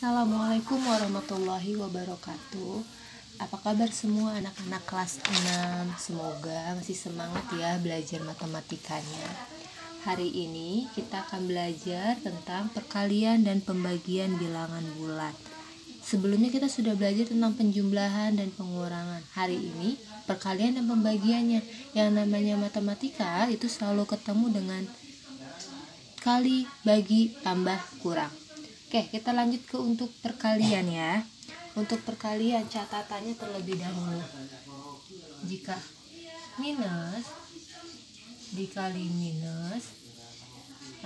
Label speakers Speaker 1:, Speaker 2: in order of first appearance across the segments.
Speaker 1: Assalamualaikum warahmatullahi wabarakatuh. Apa kabar semua anak-anak kelas 6? Semoga masih semangat ya belajar matematikanya. Hari ini kita akan belajar tentang perkalian dan pembagian bilangan bulat. Sebelumnya kita sudah belajar tentang penjumlahan dan pengurangan. Hari ini perkalian dan pembagiannya. Yang namanya matematika itu selalu ketemu dengan kali, bagi, tambah, kurang. Oke, kita lanjut ke untuk perkalian ya. Untuk perkalian catatannya terlebih dahulu. Jika minus dikali minus,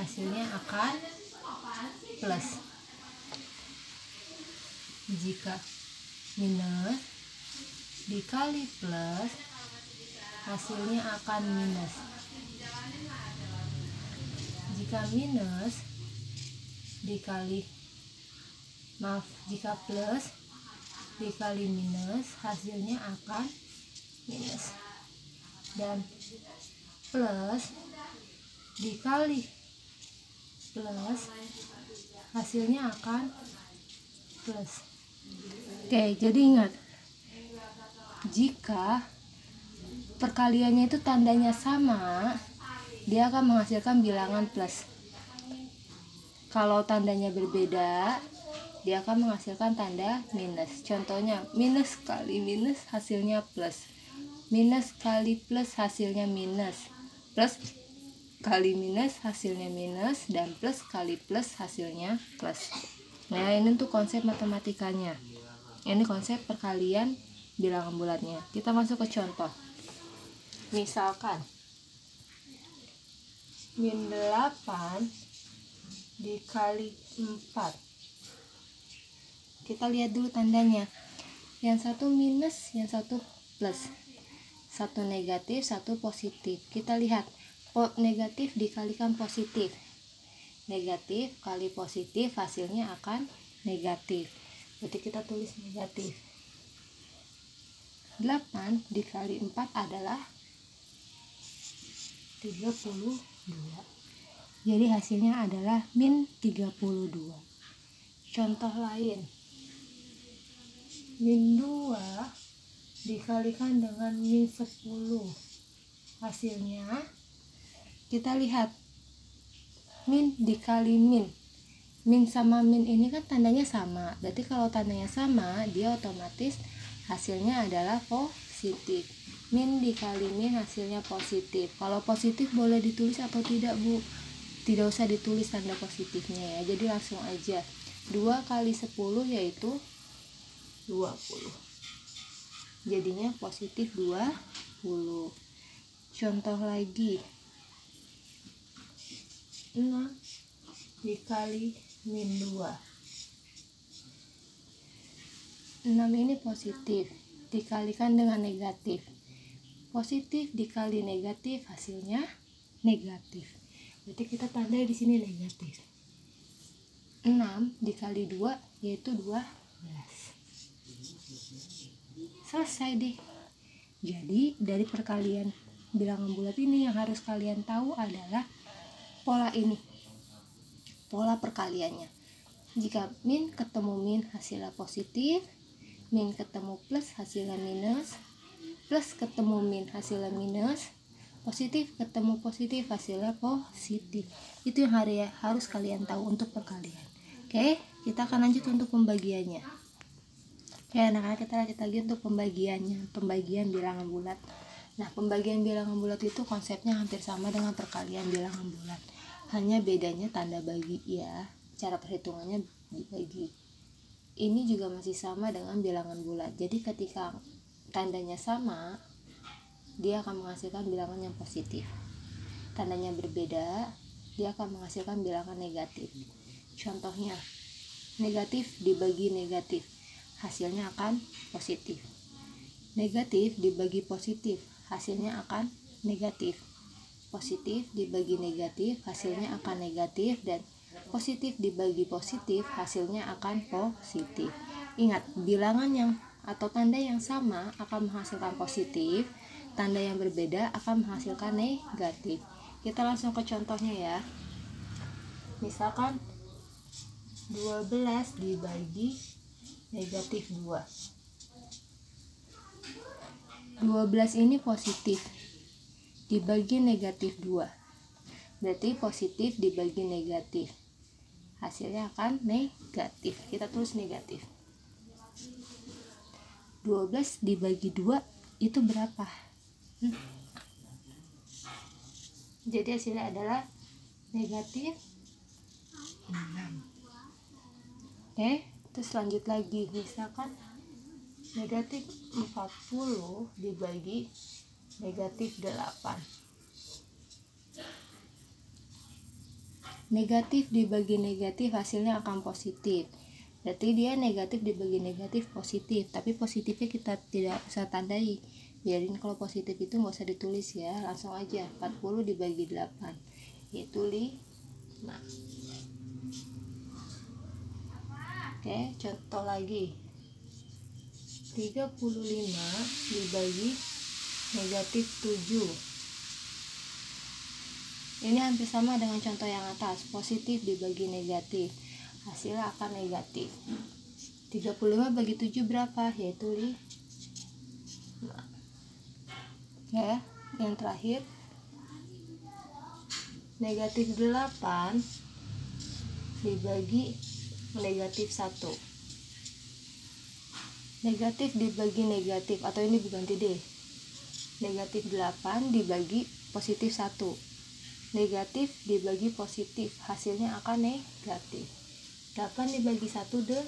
Speaker 1: hasilnya akan plus. Jika minus dikali plus, hasilnya akan minus. Jika minus jika plus dikali minus, hasilnya akan minus. Dan plus dikali plus, hasilnya akan plus. Oke, jadi ingat, jika perkaliannya itu tandanya sama, dia akan menghasilkan bilangan plus. Kalau tandanya berbeda, dia akan menghasilkan tanda minus. Contohnya, minus kali minus hasilnya plus. Minus kali plus hasilnya minus. Plus kali minus hasilnya minus. Dan plus kali plus hasilnya plus. Nah, ini untuk konsep matematikanya. Ini konsep perkalian bilangan bulatnya. Kita masuk ke contoh. Misalkan min 8 dikali 4. Kita lihat dulu tandanya. Yang satu minus, yang satu plus. Satu negatif, satu positif. Kita lihat, negatif dikalikan positif. Negatif kali positif, hasilnya akan negatif. Berarti kita tulis negatif. 8 dikali 4 adalah 32. Jadi hasilnya adalah min 32. Contoh lain, min 2 dikalikan dengan min 10. Hasilnya kita lihat, min dikali min. Min sama min ini kan tandanya sama. Berarti kalau tandanya sama, dia otomatis hasilnya adalah positif. Min dikali min hasilnya positif. Kalau positif boleh ditulis atau tidak, Bu? Tidak usah ditulis tanda positifnya ya, jadi langsung aja 2 kali 10 yaitu 20, jadinya positif 20. Contoh lagi, 6 dikali min 2. 6 ini positif dikalikan dengan negatif. Positif dikali negatif hasilnya negatif. Berarti kita tandai di sini negatif. 6 dikali 2 yaitu 12. Selesai deh. Jadi dari perkalian bilangan bulat ini yang harus kalian tahu adalah pola ini. Pola perkaliannya. Jika min ketemu min hasilnya positif, min ketemu plus hasilnya minus, plus ketemu min hasilnya minus, positif ketemu positif hasilnya positif. Itu yang harus kalian tahu untuk perkalian. Oke, kita akan lanjut untuk pembagiannya. Oke, anak-anak, kita lanjut lagi untuk pembagiannya, pembagian bilangan bulat. Nah, pembagian bilangan bulat itu konsepnya hampir sama dengan perkalian bilangan bulat. Hanya bedanya tanda bagi ya, cara perhitungannya dibagi. Ini juga masih sama dengan bilangan bulat. Jadi ketika tandanya sama, dia akan menghasilkan bilangan yang positif. Tandanya berbeda, dia akan menghasilkan bilangan negatif. Contohnya, negatif dibagi negatif, hasilnya akan positif. Negatif dibagi positif, hasilnya akan negatif. Positif dibagi negatif, hasilnya akan negatif. Dan positif dibagi positif, hasilnya akan positif. Ingat, bilangan yang atau tanda yang sama akan menghasilkan positif, tanda yang berbeda akan menghasilkan negatif. Kita langsung ke contohnya ya. Misalkan 12 dibagi negatif 2. 12 ini positif dibagi negatif 2. Berarti positif dibagi negatif. Hasilnya akan negatif. Kita tulis negatif. 12 dibagi 2 itu berapa? Jadi hasilnya adalah negatif 6. Oke, terus lanjut lagi. Misalkan negatif 40 dibagi negatif 8. Negatif dibagi negatif hasilnya akan positif. Berarti dia negatif dibagi negatif positif. Tapi positifnya kita tidak usah tandai. Biarin kalau positif itu nggak usah ditulis ya. Langsung aja 40 dibagi 8. Yaitu 5. Oke, contoh lagi. 35 dibagi negatif 7. Ini hampir sama dengan contoh yang atas, positif dibagi negatif, hasilnya akan negatif. 35 bagi 7 berapa? Yaitu 5. Ya, yang terakhir, negatif 8 dibagi negatif 1. Negatif dibagi negatif, atau ini diganti deh. Negatif 8 dibagi positif 1. Negatif dibagi positif, hasilnya akan negatif. 8 dibagi 1 8.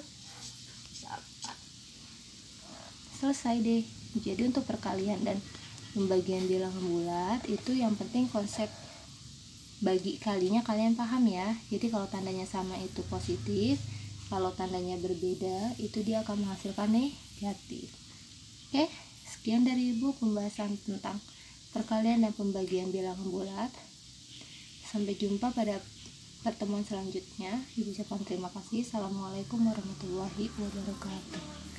Speaker 1: Selesai deh. Jadi untuk perkalian dan pembagian bilangan bulat itu yang penting konsep bagi kalinya kalian paham ya. Jadi kalau tandanya sama itu positif, kalau tandanya berbeda itu dia akan menghasilkan negatif. Oke, sekian dari Ibu pembahasan tentang perkalian dan pembagian bilangan bulat. Sampai jumpa pada pertemuan selanjutnya. Ibu ucapkan terima kasih. Assalamualaikum warahmatullahi wabarakatuh.